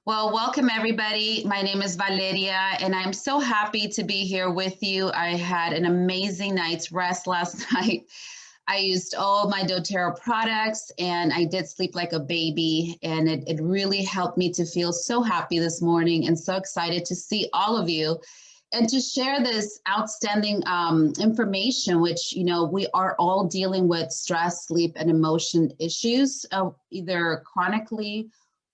Well, welcome everybody. My name is Valeria, and I'm so happy to be here with you. I had an amazing night's rest last night. I used all my Dōterra products, and I did sleep like a baby, and it really helped me to feel so happy this morning and so excited to see all of you and to share this outstanding information, which, we are all dealing with stress, sleep, and emotion issues, either chronically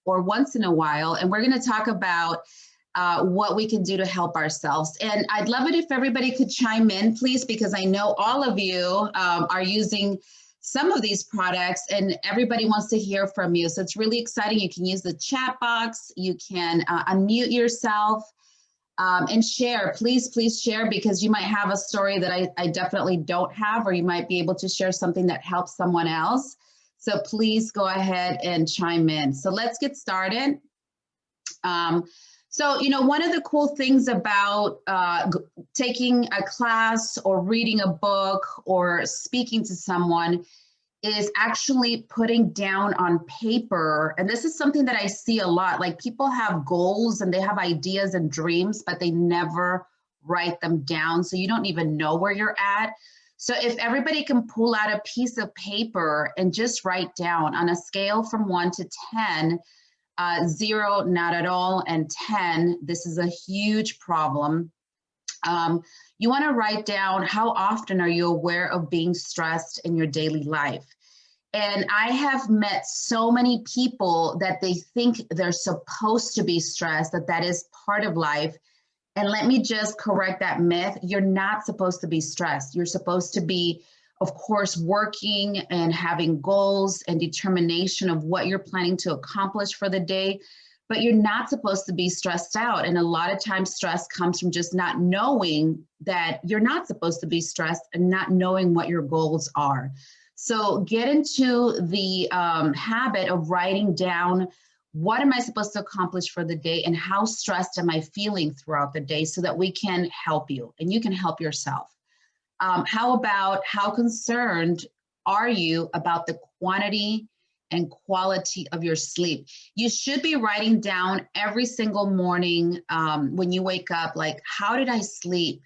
or once in a while. And we're going to talk about what we can do to help ourselves. And I'd love it if everybody could chime in, please, because I know all of you are using some of these products and everybody wants to hear from you. So it's really exciting. You can use the chat box. You can unmute yourself and share. Please share, because you might have a story that I definitely don't have, or you might be able to share something that helps someone else. So please go ahead and chime in. So let's get started. One of the cool things about taking a class or reading a book or speaking to someone is actually putting down on paper. And this is something that I see a lot. Like, people have goals and they have ideas and dreams, but they never write them down. So you don't even know where you're at. So if everybody can pull out a piece of paper and just write down on a scale from 1 to 10, 0, not at all, and 10, this is a huge problem. You want to write down, how often are you aware of being stressed in your daily life? And I have met so many people that they think they're supposed to be stressed, that is part of life. And let me just correct that myth. You're not supposed to be stressed. You're supposed to be, of course, working and having goals and determination of what you're planning to accomplish for the day, but you're not supposed to be stressed out. And a lot of times stress comes from just not knowing that you're not supposed to be stressed and not knowing what your goals are. So get into the habit of writing down, what am I supposed to accomplish for the day, and how stressed am I feeling throughout the day, so that we can help you and you can help yourself. How about, how concerned are you about the quantity and quality of your sleep? You should be writing down every single morning when you wake up, like, how did I sleep?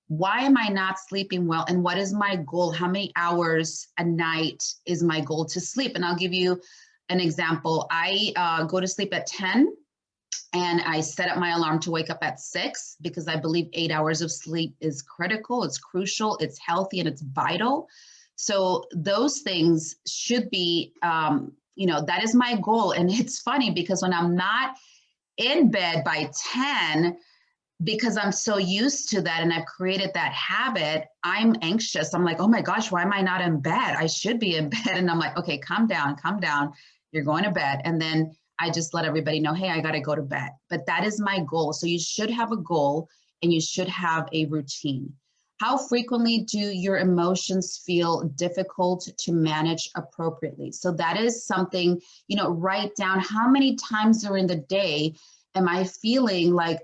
Why am I not sleeping well? And what is my goal? How many hours a night is my goal to sleep? And I'll give you an example. I go to sleep at 10 and I set up my alarm to wake up at 6, because I believe 8 hours of sleep is critical, it's crucial, it's healthy, and it's vital. So those things should be, that is my goal. And it's funny, because when I'm not in bed by 10, because I'm so used to that and I've created that habit, I'm anxious. I'm like, oh my gosh, why am I not in bed? I should be in bed. And I'm like, okay, calm down. You're going to bed. And then I just let everybody know, hey, I got to go to bed. But that is my goal. So you should have a goal and you should have a routine. How frequently do your emotions feel difficult to manage appropriately? So that is something, write down, how many times during the day am I feeling like,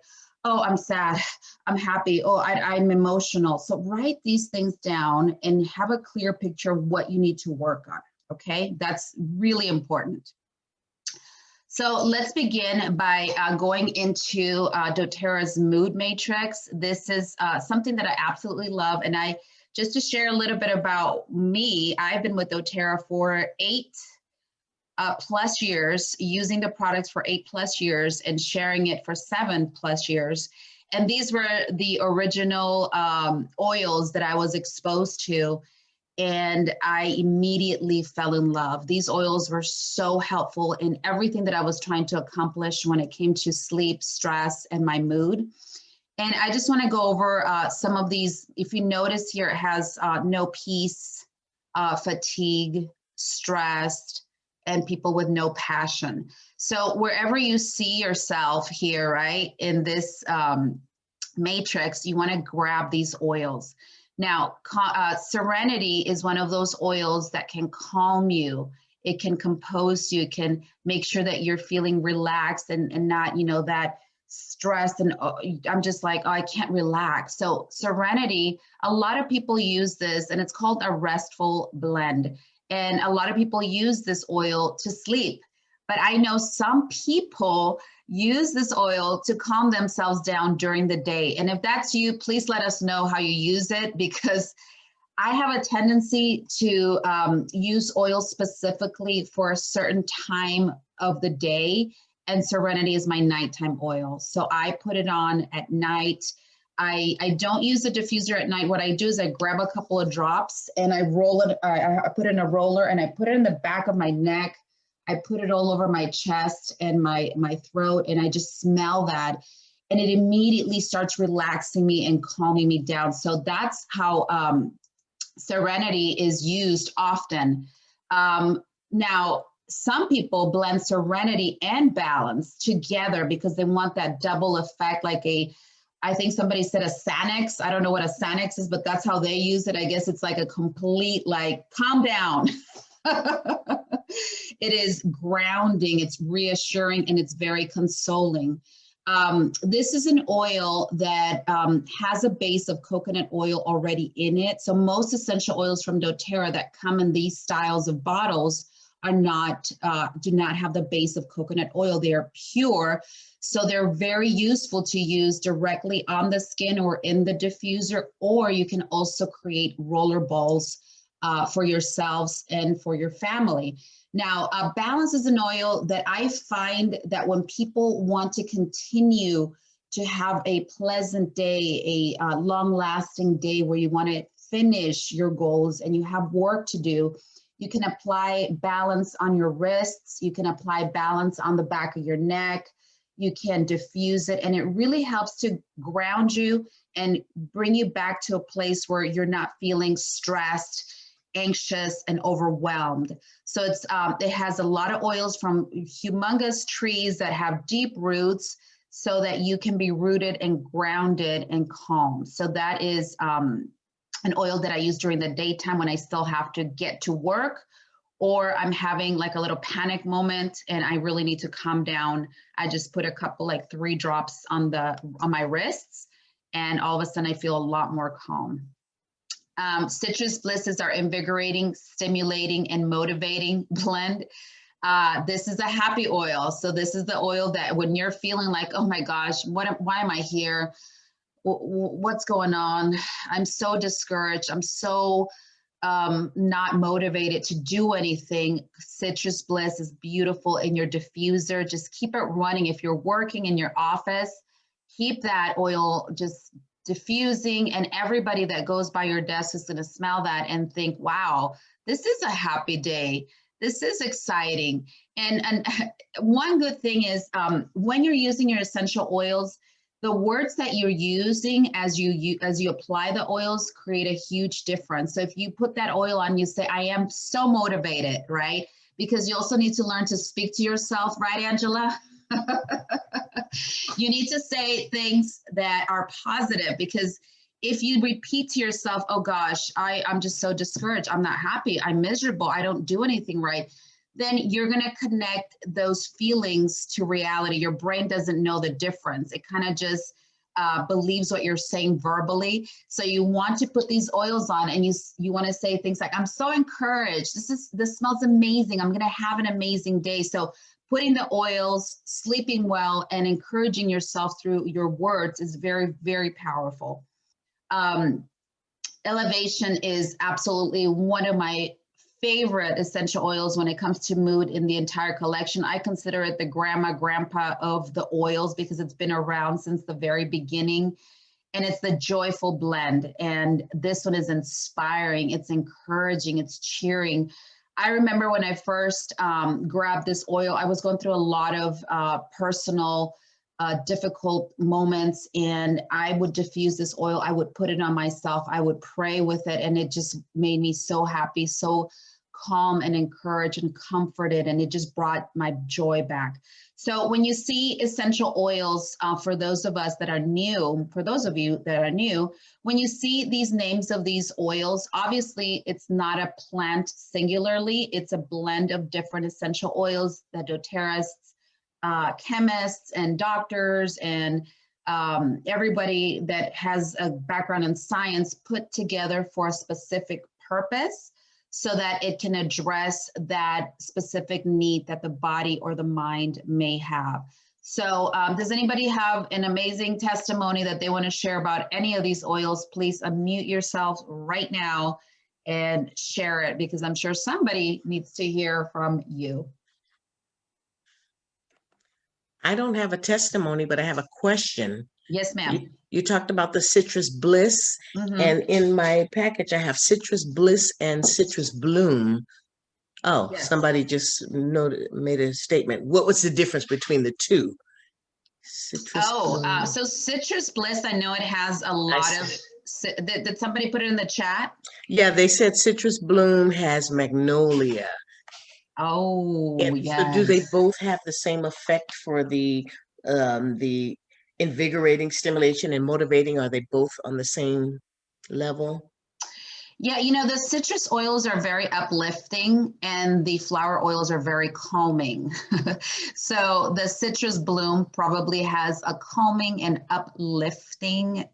oh, I'm sad, I'm happy, oh, I'm emotional. So write these things down and have a clear picture of what you need to work on, okay? That's really important. So let's begin by going into Dōterra's mood matrix. This is something that I absolutely love. And just to share a little bit about me, I've been with Dōterra for 8+ years, using the products for 8+ years and sharing it for 7+ years. And these were the original oils that I was exposed to. And I immediately fell in love. These oils were so helpful in everything that I was trying to accomplish when it came to sleep, stress, and my mood. And I just want to go over some of these. If you notice here, it has no peace, fatigue, stressed, and people with no passion. So wherever you see yourself here, right, in this matrix, you want to grab these oils. Now, Serenity is one of those oils that can calm you. It can compose you. It can make sure that you're feeling relaxed and not, that stress. And I'm just like, oh, I can't relax. So Serenity, a lot of people use this, and it's called a restful blend. And a lot of people use this oil to sleep. But I know some people use this oil to calm themselves down during the day. And if that's you, please let us know how you use it, because I have a tendency to use oil specifically for a certain time of the day, and Serenity is my nighttime oil. So I put it on at night. I don't use the diffuser at night. What I do is I grab a couple of drops and I roll it, I put it in a roller and I put it in the back of my neck. I put it all over my chest and my throat, and I just smell that. And it immediately starts relaxing me and calming me down. So that's how Serenity is used often. Now, some people blend Serenity and Balance together because they want that double effect, like I think somebody said a Xanax. I don't know what a Xanax is, but that's how they use it. I guess it's like a complete, like, calm down. It is grounding, it's reassuring, and it's very consoling. This is an oil that has a base of coconut oil already in it. So most essential oils from Dōterra that come in these styles of bottles are not, do not have the base of coconut oil. They are pure. So they're very useful to use directly on the skin or in the diffuser, or you can also create roller balls for yourselves and for your family. Now, Balance is an oil that I find that when people want to continue to have a pleasant day, a long-lasting day where you want to finish your goals and you have work to do, you can apply Balance on your wrists, you can apply Balance on the back of your neck, you can diffuse it, and it really helps to ground you and bring you back to a place where you're not feeling stressed, anxious, and overwhelmed. So it has a lot of oils from humongous trees that have deep roots so that you can be rooted and grounded and calm. So that is an oil that I use during the daytime when I still have to get to work, or I'm having like a little panic moment and I really need to calm down. I just put a couple, like 3 drops on my wrists, and all of a sudden I feel a lot more calm. Citrus Bliss is our invigorating, stimulating, and motivating blend. This is a happy oil. So this is the oil that when you're feeling like, oh my gosh, why am I here? What's going on? I'm so discouraged. I'm so not motivated to do anything. Citrus Bliss is beautiful in your diffuser. Just keep it running. If you're working in your office, keep that oil just diffusing, and everybody that goes by your desk is going to smell that and think, wow, this is a happy day. This is exciting. And one good thing is when you're using your essential oils, the words that you're using as you apply the oils create a huge difference. So if you put that oil on, you say, I am so motivated, right? Because you also need to learn to speak to yourself, right, Angela? You need to say things that are positive, because if you repeat to yourself, oh gosh, I'm just so discouraged, I'm not happy, I'm miserable, I don't do anything right, then you're going to connect those feelings to reality. Your brain doesn't know the difference. It kind of just believes what you're saying verbally. So you want to put these oils on, and you want to say things like, I'm so encouraged, this smells amazing, I'm going to have an amazing day. So putting the oils, sleeping well, and encouraging yourself through your words is very, very powerful. Elevation is absolutely one of my favorite essential oils when it comes to mood in the entire collection. I consider it the grandpa of the oils because it's been around since the very beginning, and it's the joyful blend. And this one is inspiring, it's encouraging, it's cheering. I remember when I first grabbed this oil, I was going through a lot of personal difficult moments, and I would diffuse this oil. I would put it on myself. I would pray with it, and it just made me so happy, so calm and encouraged and comforted, and it just brought my joy back. So when you see essential oils, for those of us that are new, for those of you that are new, when you see these names of these oils, obviously it's not a plant singularly, it's a blend of different essential oils that Dōterra's chemists and doctors and everybody that has a background in science put together for a specific purpose. so that it can address that specific need that the body or the mind may have. So does anybody have an amazing testimony that they want to share about any of these oils? Please unmute yourself right now and share it, because I'm sure somebody needs to hear from you. I don't have a testimony, but I have a question. Yes, ma'am. You talked about the Citrus Bliss, and in my package, I have Citrus Bliss and Citrus Bloom. Oh, Yes. Somebody just made a statement. What was the difference between the two? Citrus Bloom. So Citrus Bliss, I know it has a lot of, did somebody put it in the chat? Yeah, they said Citrus Bloom has magnolia. Oh, yeah. So do they both have the same effect for the invigorating, stimulation, and motivating? Are they both on the same level? Yeah, you know, the citrus oils are very uplifting and the flower oils are very calming. So the Citrus Bloom probably has a calming and uplifting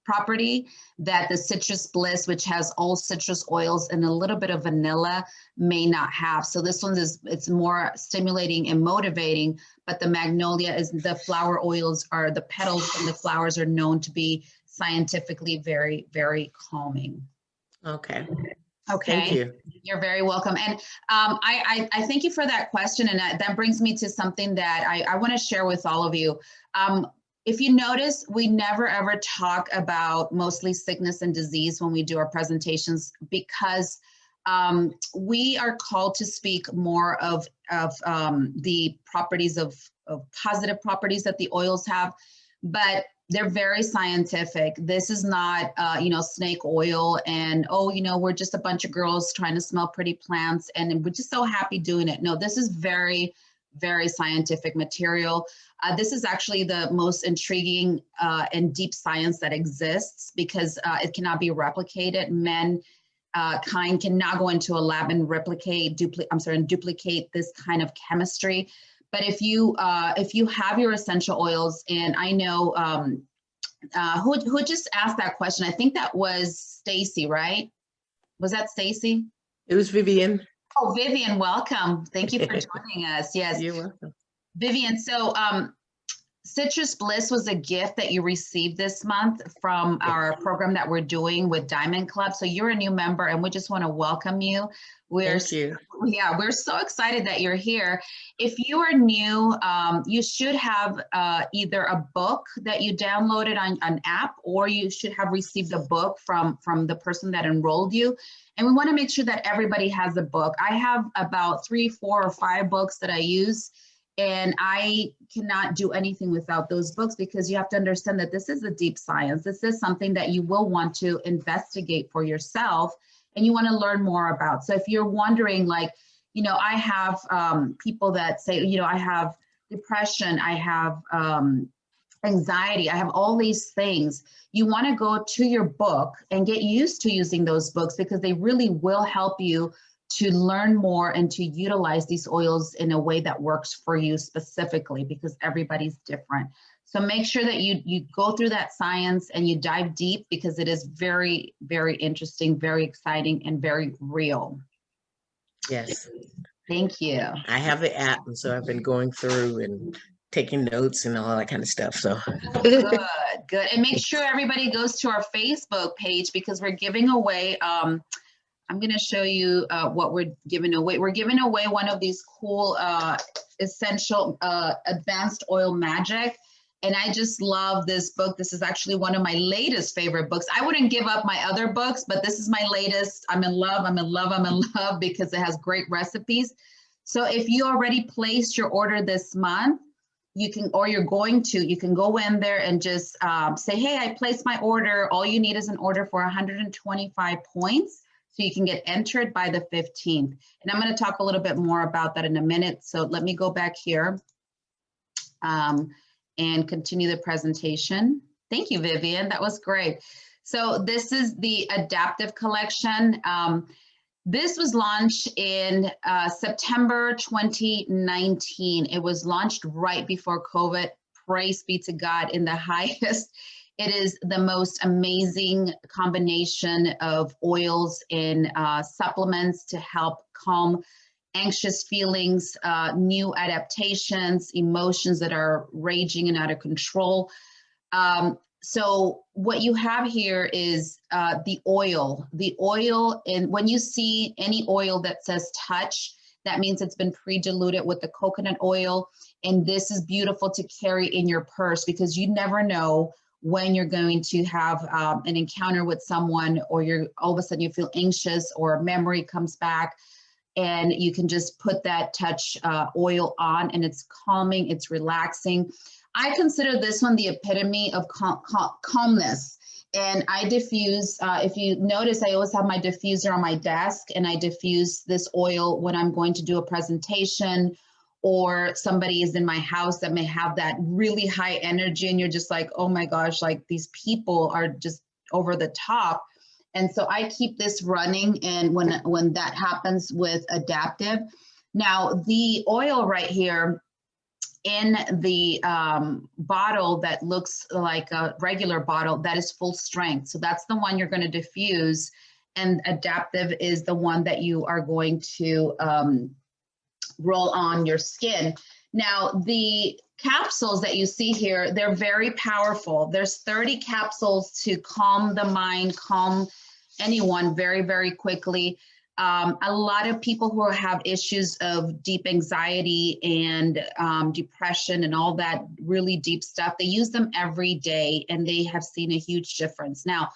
property that the Citrus Bliss, which has all citrus oils and a little bit of vanilla, may not have. So this one it's more stimulating and motivating, but the magnolia is, the flower oils are, the petals and the flowers are known to be scientifically very, very calming. Okay. Okay. Thank you. You're very welcome. And I thank you for that question. And that brings me to something that I want to share with all of you. If you notice, we never ever talk about mostly sickness and disease when we do our presentations, because we are called to speak more of the properties of positive properties that the oils have, but they're very scientific. This is not, you know, snake oil and, oh, you know, we're just a bunch of girls trying to smell pretty plants and we're just so happy doing it. No, this is very, very scientific material. This is actually the most intriguing and deep science that exists, because it cannot be replicated. Kind cannot go into a lab and duplicate this kind of chemistry. But if you have your essential oils, and I know who just asked that question? I think that was Stacy, right? Was that Stacy? It was Vivian. Oh, Vivian, welcome. Thank you for joining us. Yes. You're welcome. Vivian, so Citrus Bliss was a gift that you received this month from our program that we're doing with Diamond Club. So you're a new member and we just want to welcome you. Thank you. Yeah, we're so excited that you're here. If you are new, you should have either a book that you downloaded on an app, or you should have received a book from the person that enrolled you. And we want to make sure that everybody has a book. I have about 3, 4, or 5 books that I use. And I cannot do anything without those books, because you have to understand that this is a deep science. This is something that you will want to investigate for yourself and you want to learn more about. So if you're wondering, like, you know, I have people that say, you know, I have depression, I have anxiety, I have all these things. You want to go to your book and get used to using those books, because they really will help you to learn more and to utilize these oils in a way that works for you specifically, because everybody's different. So make sure that you go through that science and you dive deep, because it is very, very interesting, very exciting, and very real. Yes. Thank you. I have the app, and so I've been going through and taking notes and all that kind of stuff. So good. And make sure everybody goes to our Facebook page, because we're giving away I'm going to show you what we're giving away. We're giving away one of these cool essential advanced oil magic. And I just love this book. This is actually one of my latest favorite books. I wouldn't give up my other books, but this is my latest. I'm in love, I'm in love, I'm in love, because it has great recipes. So if you already placed your order this month, you can, or you're going to, you can go in there and just say, hey, I placed my order. All you need is an order for 125 points. So you can get entered by the 15th. And I'm going to talk a little bit more about that in a minute. So let me go back here and continue the presentation. Thank you, Vivian. That was great. So this is the Adaptive Collection. This was launched in September 2019. It was launched right before COVID. Praise be to God in the highest. It is the most amazing combination of oils and supplements to help calm anxious feelings, new adaptations, emotions that are raging and out of control. So what you have here is the oil. The oil, and when you see any oil that says touch, that means it's been pre-diluted with the coconut oil. And this is beautiful to carry in your purse because you never know when you're going to have an encounter with someone, or you're all of a sudden you feel anxious or a memory comes back, and you can just put that touch oil on, and it's calming, it's relaxing. I consider this one the epitome of calmness. And I diffuse, if you notice, I always have my diffuser on my desk, and I diffuse this oil when I'm going to do a presentation, or somebody is in my house that may have that really high energy, and you're just like, oh my gosh, like these people are just over the top. And so I keep this running, and when that happens with adaptive. Now the oil right here in the bottle that looks like a regular bottle, that is full strength. So that's the one you're going to diffuse, and adaptive is the one that you are going to roll on your skin. Now the capsules that you see here, they're very powerful. There's 30 capsules to calm the mind, calm anyone very, very quickly. A lot of people who have issues of deep anxiety and depression and all that really deep stuff, they use them every day, and they have seen a huge difference. Now,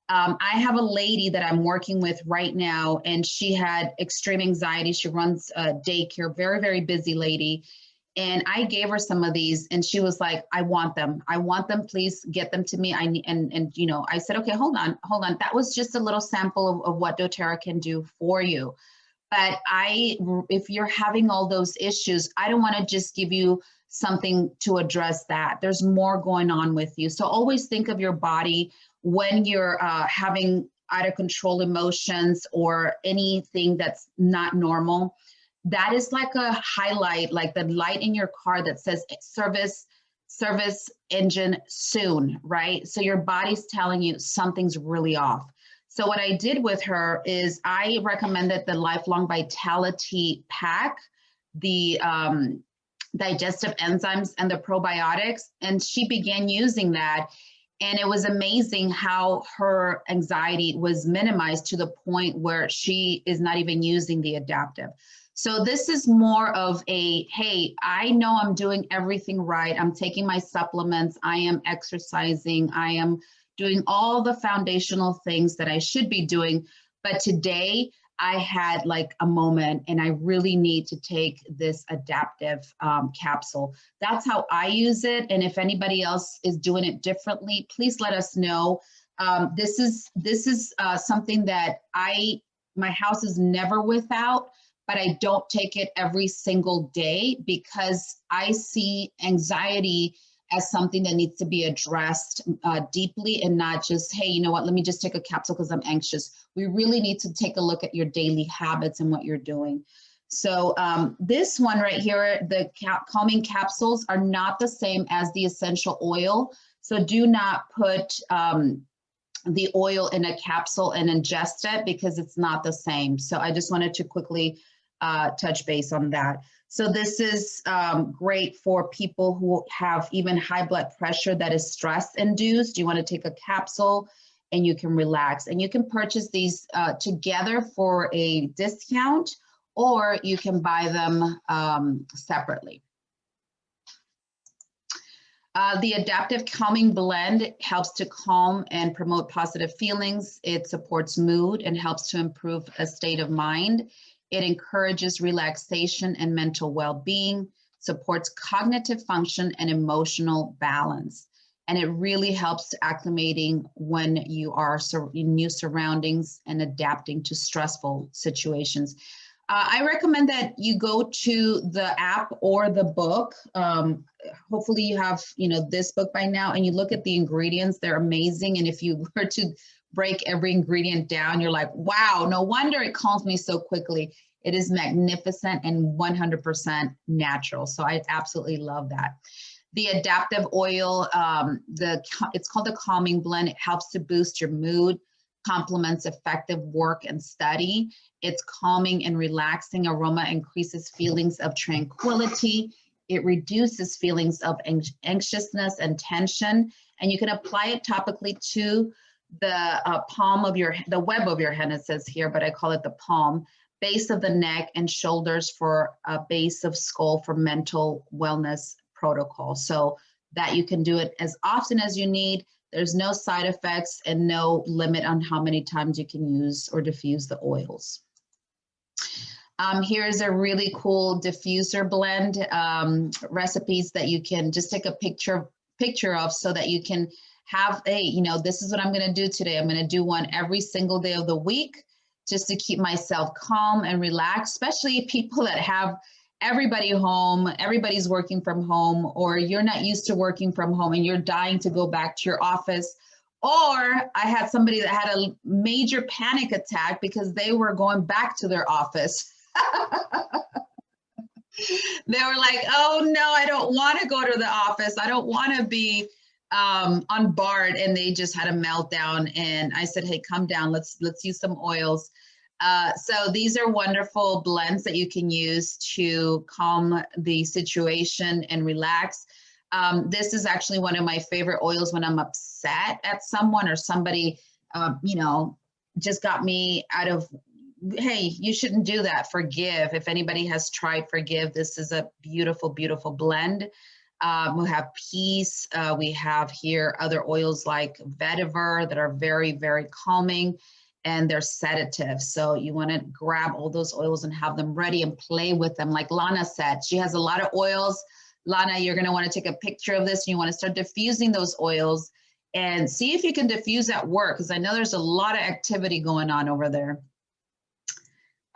I have a lady that I'm working with right now, and she had extreme anxiety. She runs a daycare, very, very busy lady. And I gave her some of these, and she was like, I want them. I want them. Please get them to me. I need, and you know, I said, okay, hold on. That was just a little sample of what Dōterra can do for you. But if you're having all those issues, I don't want to just give you something to address that. There's more going on with you. So always think of your body when you're having out of control emotions or anything that's not normal. That is like a highlight, like the light in your car that says service engine soon, right? So your body's telling you something's really off. So what I did with her is I recommended the Lifelong Vitality Pack, the digestive enzymes and the probiotics, and she began using that. And it was amazing how her anxiety was minimized to the point where she is not even using the adaptive. So this is more of a, hey, I know I'm doing everything right. I'm taking my supplements. I am exercising. I am doing all the foundational things that I should be doing. But today I had like a moment, and I really need to take this adaptive capsule. That's how I use it. And if anybody else is doing it differently, please let us know. This is something that my house is never without, but I don't take it every single day because I see anxiety as something that needs to be addressed deeply, and not just, hey, you know what, let me just take a capsule because I'm anxious. We really need to take a look at your daily habits and what you're doing. So this one right here, the calming capsules are not the same as the essential oil. So do not put the oil in a capsule and ingest it because it's not the same. So I just wanted to quickly touch base on that. So this is great for people who have even high blood pressure that is stress induced. You want to take a capsule and you can relax, and you can purchase these together for a discount, or you can buy them separately. The Adaptive Calming Blend helps to calm and promote positive feelings. It supports mood and helps to improve a state of mind. It encourages relaxation and mental well-being, supports cognitive function and emotional balance. And it really helps acclimating when you are in new surroundings and adapting to stressful situations. I recommend that you go to the app or the book. Hopefully you have, this book by now, and you look at the ingredients. They're amazing. And if you were to break every ingredient down, you're like, wow, no wonder it calms me so quickly. It is magnificent and 100% natural. So I absolutely love that. The adaptive oil, it's called the calming blend. It helps to boost your mood, complements effective work and study. Its calming and relaxing aroma increases feelings of tranquility. It reduces feelings of anxiousness and tension. And you can apply it topically to the palm of the web of your hand, it says here, but I call it the palm, base of the neck and shoulders for a base of skull for mental wellness protocol. So that you can do it as often as you need. There's no side effects and no limit on how many times you can use or diffuse the oils. Here's a really cool diffuser blend recipes that you can just take a picture of so that you can have this is what I'm going to do today. I'm going to do one every single day of the week just to keep myself calm and relaxed, especially people that have everybody home, everybody's working from home, or you're not used to working from home and you're dying to go back to your office. Or I had somebody that had a major panic attack because they were going back to their office. They were like, oh no, I don't want to go to the office. I don't want to be unbarred. And they just had a meltdown. And I said, hey, come down. Let's use some oils. So these are wonderful blends that you can use to calm the situation and relax. This is actually one of my favorite oils when I'm upset at someone or somebody, just got me out of, hey, you shouldn't do that. Forgive. If anybody has tried Forgive, this is a beautiful, beautiful blend. We have peace. We have here other oils like vetiver that are very, very calming, and they're sedatives. So you want to grab all those oils and have them ready and play with them. Like Lana said, she has a lot of oils. Lana, you're going to want to take a picture of this and you want to start diffusing those oils and see if you can diffuse at work, because I know there's a lot of activity going on over there.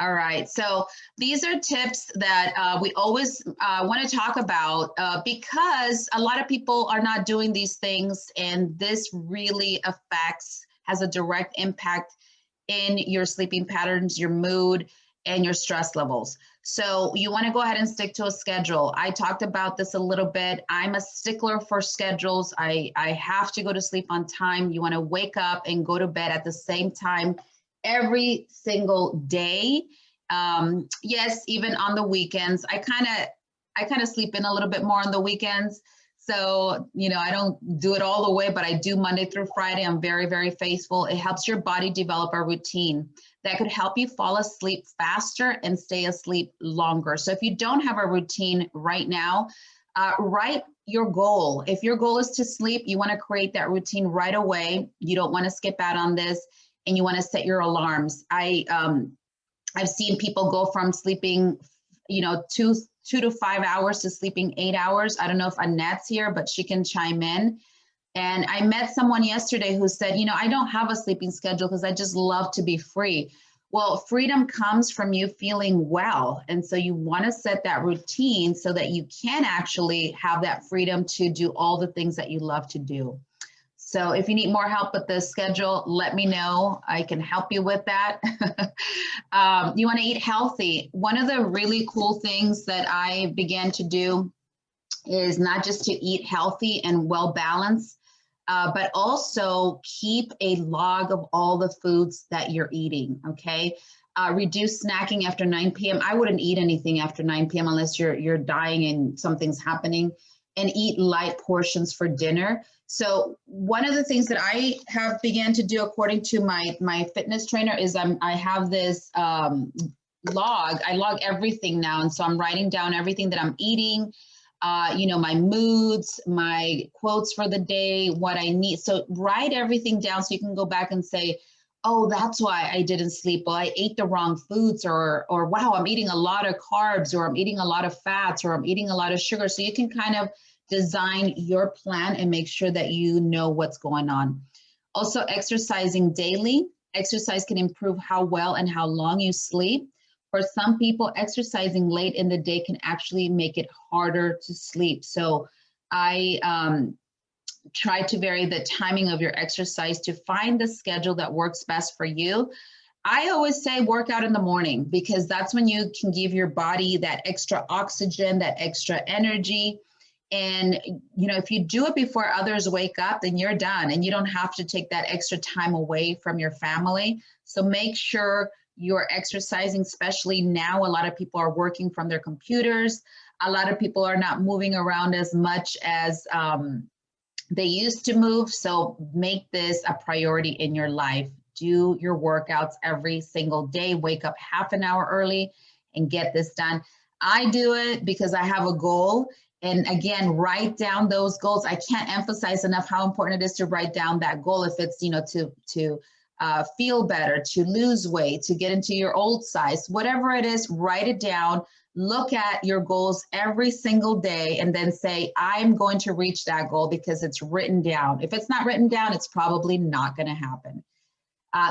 All right, so these are tips that we always want to talk about because a lot of people are not doing these things, and this really has a direct impact in your sleeping patterns, your mood, and your stress levels. So you want to go ahead and stick to a schedule. I talked about this a little bit. I'm a stickler for schedules. I have to go to sleep on time. You want to wake up and go to bed at the same time every single day. Yes, even on the weekends. I kind of sleep in a little bit more on the weekends. So, I don't do it all the way, but I do Monday through Friday. I'm very, very faithful. It helps your body develop a routine that could help you fall asleep faster and stay asleep longer. So if you don't have a routine right now, write your goal. If your goal is to sleep, you want to create that routine right away. You don't want to skip out on this, and you want to set your alarms. I've seen people go from sleeping, 2 to 5 hours to sleeping 8 hours. I don't know if Annette's here, but she can chime in. And I met someone yesterday who said, I don't have a sleeping schedule because I just love to be free. Well, freedom comes from you feeling well. And so you want to set that routine so that you can actually have that freedom to do all the things that you love to do. So if you need more help with the schedule, let me know. I can help you with that. You want to eat healthy. One of the really cool things that I began to do is not just to eat healthy and well balanced, but also keep a log of all the foods that you're eating, okay? Reduce snacking after 9 p.m. I wouldn't eat anything after 9 p.m. unless you're dying and something's happening, and eat light portions for dinner. So one of the things that I have began to do according to my fitness trainer is I have this log. I log everything now. And so I'm writing down everything that I'm eating, my moods, my quotes for the day, what I need. So write everything down so you can go back and say, oh, that's why I didn't sleep. Well, I ate the wrong foods, or wow, I'm eating a lot of carbs, or I'm eating a lot of fats, or I'm eating a lot of sugar. So you can kind of design your plan and make sure that you know what's going on. Also, exercising daily. Exercise can improve how well and how long you sleep. For some people, exercising late in the day can actually make it harder to sleep. So I try to vary the timing of your exercise to find the schedule that works best for you. I always say work out in the morning, because that's when you can give your body that extra oxygen, that extra energy. And, you know, if you do it before others wake up, then you're done and you don't have to take that extra time away from your family. So make sure you're exercising, especially now. A lot of people are working from their computers. A lot of people are not moving around as much as they used to move. So make this a priority in your life. Do your workouts every single day. Wake up half an hour early and get this done. I do it because I have a goal. And again, write down those goals. I can't emphasize enough how important it is to write down that goal. If it's, you know, to feel better, to lose weight, to get into your old size, whatever it is, write it down. Look at your goals every single day and then say, I'm going to reach that goal because it's written down. If it's not written down, it's probably not going to happen.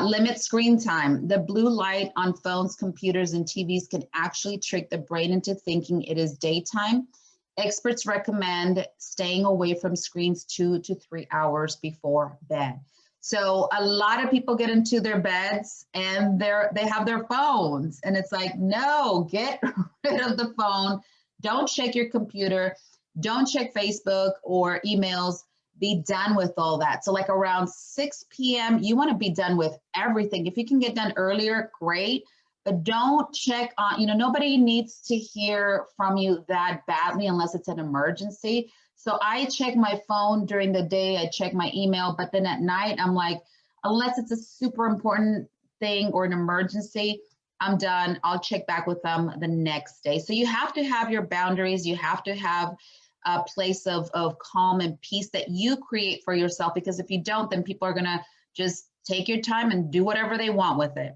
Limit screen time. The blue light on phones, computers, and TVs can actually trick the brain into thinking it is daytime. Experts recommend staying away from screens 2 to 3 hours before bed. So a lot of people get into their beds and they have their phones, and it's like, no, get rid of the phone. Don't check your computer. Don't check Facebook or emails. Be done with all that. So like around 6 p.m., you want to be done with everything. If you can get done earlier, great. But don't check on, you know, nobody needs to hear from you that badly unless it's an emergency. So I check my phone during the day, I check my email, but then at night, I'm like, unless it's a super important thing or an emergency, I'm done. I'll check back with them the next day. So you have to have your boundaries. You have to have a place of calm and peace that you create for yourself, because if you don't, then people are going to just take your time and do whatever they want with it.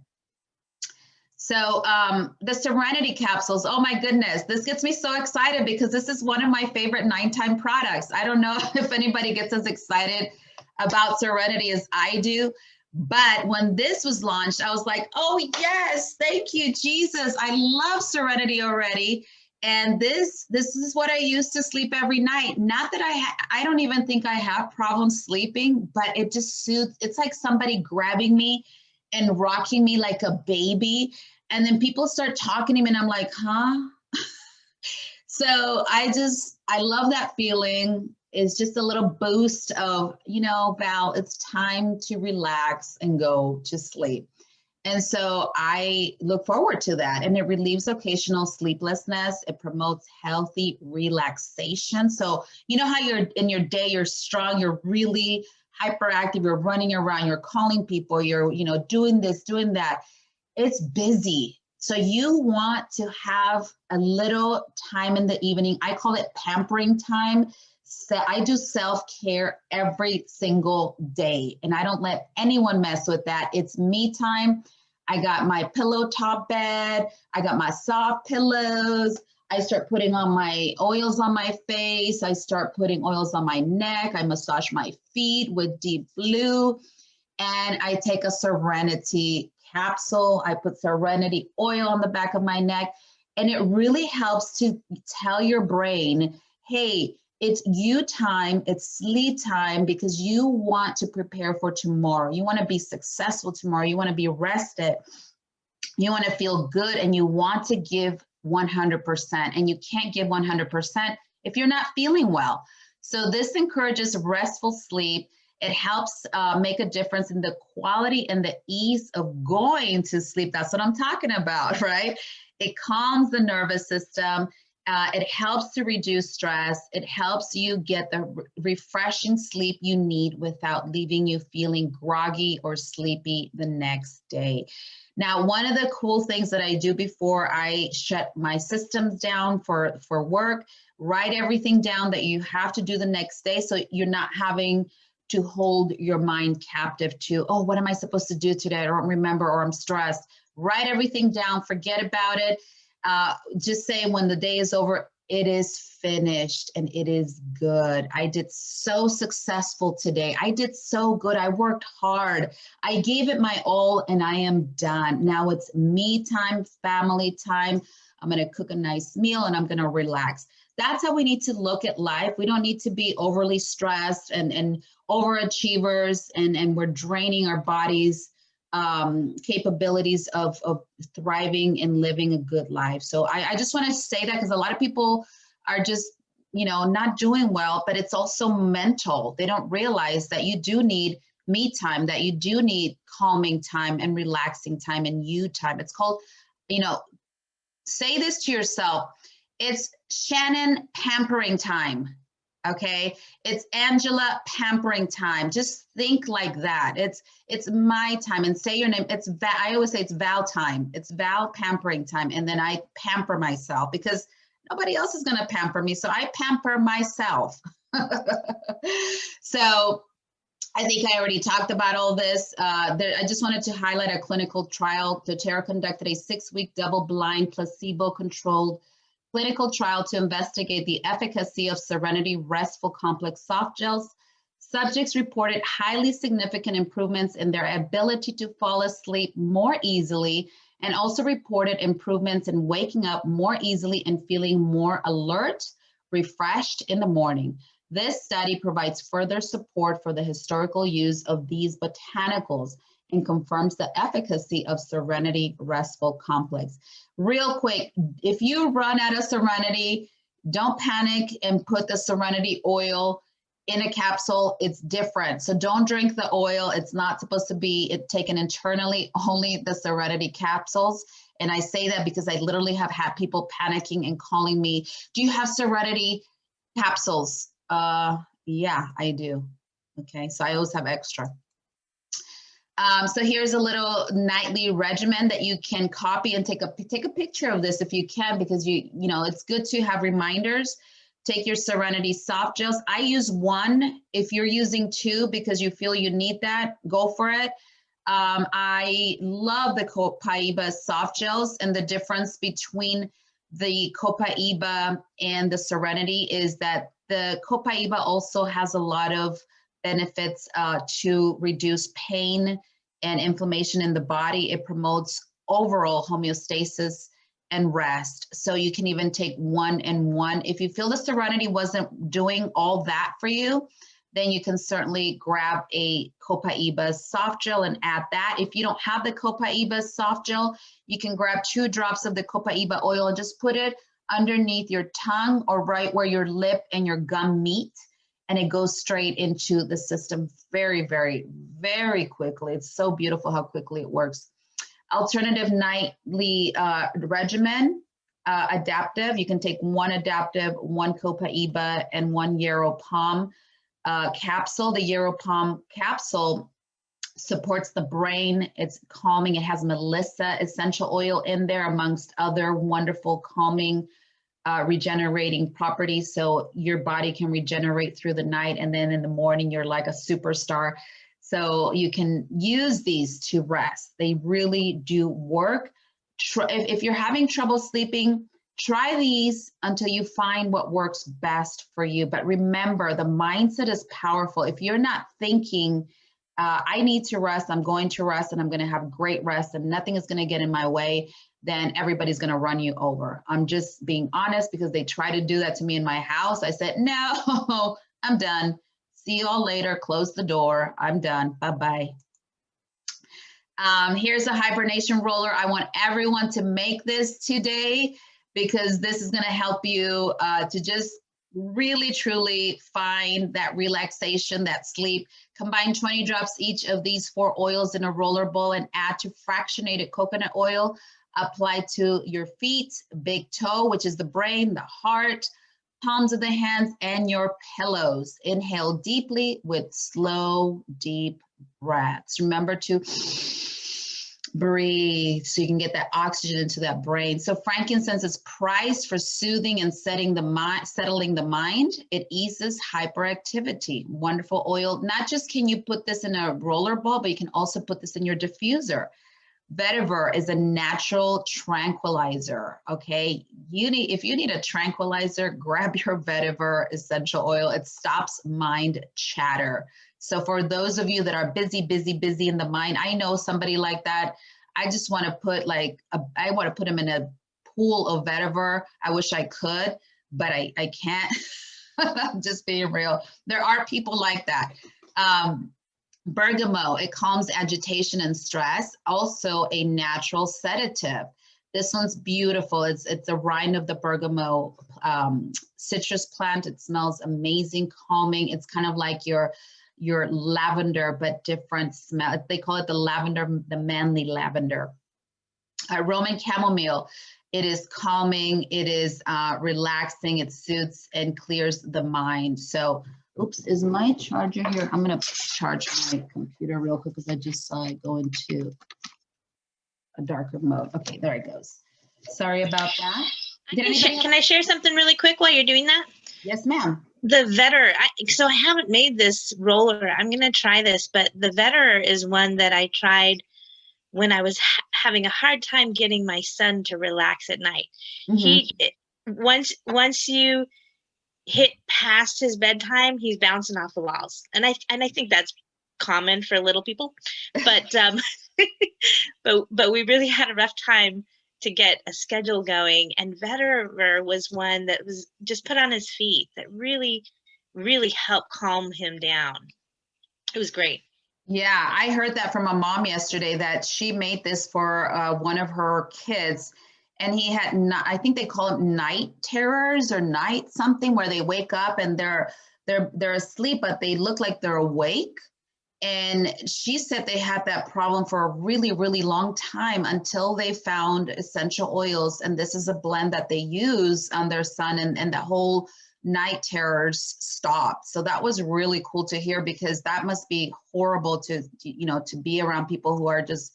So the Serenity Capsules, oh my goodness, this gets me so excited because this is one of my favorite nighttime products. I don't know if anybody gets as excited about Serenity as I do, but when this was launched, I was like, oh yes, thank you, Jesus. I love Serenity already. And this is what I use to sleep every night. Not that I don't even think I have problems sleeping, but it just soothes. It's like somebody grabbing me and rocking me like a baby. And then people start talking to me and I'm like, huh? So I love that feeling. It's just a little boost of, you know, Val, it's time to relax and go to sleep. And so I look forward to that. And it relieves occasional sleeplessness. It promotes healthy relaxation. So you know how you're in your day, you're strong, you're really hyperactive, you're running around, you're calling people, you're, you know, doing this, doing that. It's busy. So you want to have a little time in the evening. I call it pampering time. So I do self-care every single day, and I don't let anyone mess with that. It's me time. I got my pillow top bed. I got my soft pillows. I start putting on my oils on my face. I start putting oils on my neck. I massage my feet with deep blue. And I take a Serenity capsule. I put Serenity oil on the back of my neck. And it really helps to tell your brain, hey, it's you time, it's sleep time, because you want to prepare for tomorrow. You want to be successful tomorrow. You want to be rested. You want to feel good, and you want to give 100%. And you can't give 100% if you're not feeling well. So this encourages restful sleep. It helps make a difference in the quality and the ease of going to sleep. That's what I'm talking about, right? It calms the nervous system. It helps to reduce stress. It helps you get the refreshing sleep you need without leaving you feeling groggy or sleepy the next day. Now, one of the cool things that I do before I shut my systems down for work, write everything down that you have to do the next day, so you're not having to hold your mind captive to, oh, what am I supposed to do today? I don't remember, or I'm stressed. Write everything down, forget about it. Just say when the day is over, it is finished and it is good. I did so successful today. I did so good. I worked hard. I gave it my all and I am done. Now it's me time, family time. I'm going to cook a nice meal and I'm going to relax. That's how we need to look at life. We don't need to be overly stressed and overachievers, and we're draining our bodies capabilities of thriving and living a good life. So I just want to say that, because a lot of people are just you know, not doing well, but it's also mental. They don't realize that you do need me time, that you do need calming time and relaxing time and you time. It's called, you know, say this to yourself. It's Shannon pampering time. Okay. It's Angela pampering time. Just think like that. It's my time, and say your name. It's Val. I always say it's Val time. It's Val pampering time. And then I pamper myself because nobody else is going to pamper me. So I pamper myself. So I think I already talked about all this. I just wanted to highlight a clinical trial. Dōterra conducted a 6-week double-blind, placebo-controlled clinical trial to investigate the efficacy of Serenity Restful Complex soft gels. Subjects reported highly significant improvements in their ability to fall asleep more easily, and also reported improvements in waking up more easily and feeling more alert, refreshed in the morning. This study provides further support for the historical use of these botanicals and confirms the efficacy of Serenity Restful Complex. Real quick, if you run out of Serenity, don't panic and put the Serenity oil in a capsule. It's different. So don't drink the oil. It's not supposed to be taken internally, only the Serenity capsules. And I say that because I literally have had people panicking and calling me, do you have Serenity capsules? Yeah, I do. Okay, so I always have extra. So here's a little nightly regimen that you can copy and take a picture of this if you can, because you know it's good to have reminders. Take your Serenity soft gels. I use one. If you're using two because you feel you need that, go for it. I love the Copaiba soft gels, and the difference between the Copaiba and the Serenity is that the Copaiba also has a lot of benefits to reduce pain and inflammation in the body. It promotes overall homeostasis and rest. So you can even take 1 and 1. If you feel the Serenity wasn't doing all that for you, then you can certainly grab a Copaiba soft gel and add that. If you don't have the Copaiba soft gel, you can grab 2 drops of the Copaiba oil and just put it underneath your tongue or right where your lip and your gum meet, and it goes straight into the system very, very, very quickly. It's so beautiful how quickly it works. Alternative nightly regimen, adaptive. You can take 1 adaptive, 1 Copaiba, and 1 Yarrow Palm capsule. The Yarrow Palm capsule supports the brain. It's calming. It has Melissa essential oil in there, amongst other wonderful calming, regenerating properties. So your body can regenerate through the night, and then in the morning, you're like a superstar. So you can use these to rest. They really do work. If you're having trouble sleeping, try these until you find what works best for you. But remember, the mindset is powerful. If you're not thinking, I need to rest, I'm going to rest, and I'm going to have great rest, and nothing is going to get in my way, then everybody's going to run you over. I'm just being honest, because they try to do that to me in my house. I said, no, I'm done. See you all later. Close the door. I'm done. Bye-bye. Here's a hibernation roller. I want everyone to make this today, because this is going to help you to just really, truly find that relaxation, that sleep. Combine 20 drops each of these 4 oils in a roller bowl and add to fractionated coconut oil. Apply to your feet, big toe, which is the brain, the heart, palms of the hands, and your pillows. Inhale deeply with slow, deep breaths. Remember to breathe so you can get that oxygen into that brain. So frankincense is prized for soothing and settling the mind. It eases hyperactivity. Wonderful oil. Not just can you put this in a roller ball, but you can also put this in your diffuser. Vetiver is a natural tranquilizer. Okay, if you need a tranquilizer, grab your vetiver essential oil. It stops mind chatter. So for those of you that are busy in the mind, I know somebody like that. I just want to put I want to put them in a pool of vetiver. I wish I could, but I can't. I'm just being real. There are people like that. Bergamot, it calms agitation and stress, also a natural sedative. This one's beautiful. It's the rind of the bergamot citrus plant. It smells amazing, calming. It's kind of like your lavender, but different smell. They call it the lavender, the manly lavender. Roman chamomile. It is calming. It is relaxing. It soothes and clears the mind. So, oops, is my charger here? I'm going to charge my computer real quick because I just saw it go into a darker mode. Okay, there it goes. Sorry about that. Can I share something really quick while you're doing that? Yes, ma'am. The Vetter. So I haven't made this roller. I'm going to try this, but the Vetter is one that I tried when I was having a hard time getting my son to relax at night. Once you hit past his bedtime, he's bouncing off the walls, and I think that's common for little people, but but we really had a rough time to get a schedule going, and Vetter was one that was just put on his feet that really helped calm him down. It was great. Yeah, I heard that from a mom yesterday that she made this for one of her kids, and he had, I think they call it night terrors or night something, where they wake up and they're asleep, but they look like they're awake. And she said they had that problem for a really, really long time until they found essential oils. And this is a blend that they use on their son, and the whole night terrors stopped. So that was really cool to hear, because that must be horrible to be around people who are just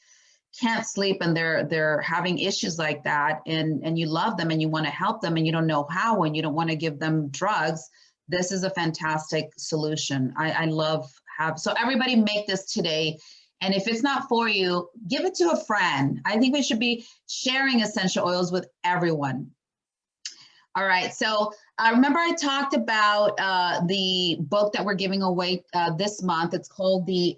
can't sleep, and they're having issues like that, and you love them and you want to help them and you don't know how, and you don't want to give them drugs. This is a fantastic solution. I love so everybody make this today. And if it's not for you, give it to a friend. I think we should be sharing essential oils with everyone. All right, so remember I talked about the book that we're giving away this month. It's called the,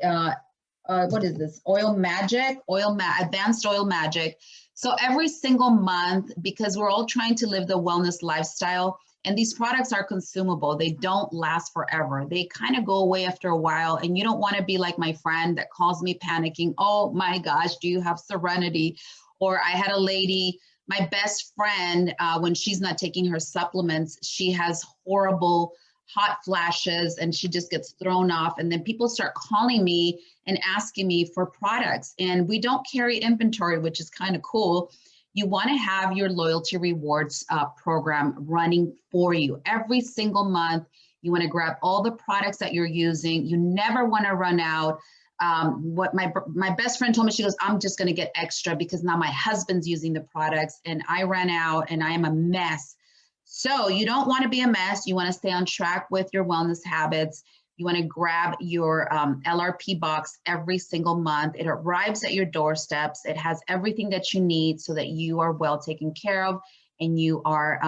what is this? Advanced Oil Magic. So every single month, because we're all trying to live the wellness lifestyle, and these products are consumable, they don't last forever. They kind of go away after a while, and you don't want to be like my friend that calls me panicking. Oh my gosh, do you have Serenity? Or I had a lady, my best friend, when she's not taking her supplements, she has horrible hot flashes and she just gets thrown off. And then people start calling me and asking me for products, and we don't carry inventory, which is kind of cool. You want to have your loyalty rewards program running for you every single month. You want to grab all the products that you're using. You never want to run out. What my best friend told me, she goes, I'm just going to get extra because now my husband's using the products and I ran out and I am a mess. So you don't want to be a mess. You want to stay on track with your wellness habits. You want to grab your LRP box every single month. It arrives at your doorsteps. It has everything that you need so that you are well taken care of, and you are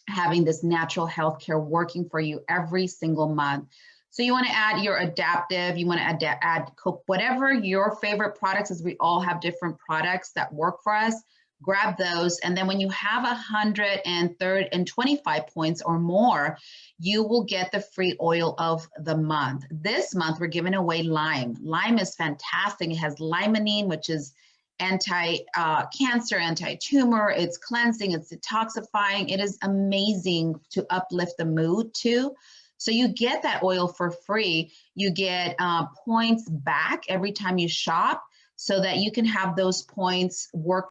having this natural health care working for you every single month. So you want to add your adaptive, you want to add whatever your favorite products is. We all have different products that work for us. Grab those. And then when you have 125 points or more, you will get the free oil of the month. This month, we're giving away lime. Lime is fantastic. It has limonene, which is anti-cancer, anti-tumor. It's cleansing, it's detoxifying. It is amazing to uplift the mood too. So you get that oil for free. You get points back every time you shop so that you can have those points work